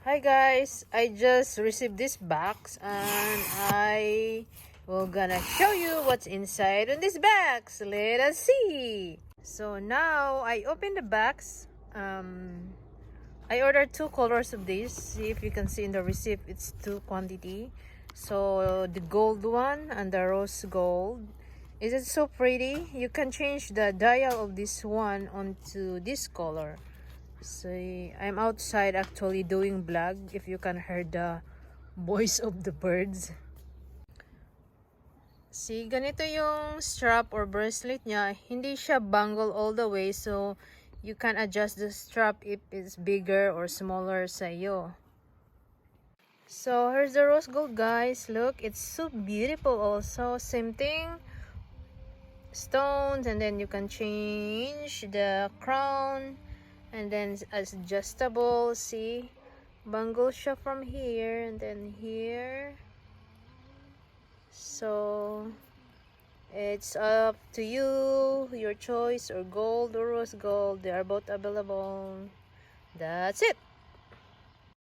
Hi guys, I just received this box and I will gonna show you what's inside on this box. Let us see. So now I open the box. I ordered 2 colors of this. See if you can see in the receipt, it's 2 quantity. So the gold one and the rose gold. Is it so pretty? You can change the dial of this one onto this color. So I'm outside actually doing vlog, if you can hear the voice of the birds. See, ganito yung strap or bracelet niya. Hindi siya bangle all the way, so you can adjust the strap if it's bigger or smaller sa iyo. So here's the rose gold, guys. Look, it's so beautiful also. Same thing, stones, and then you can change the crown. And then it's adjustable. See, bangle siya from here and then here. So it's up to you, your choice, or gold or rose gold. They are both available. That's it.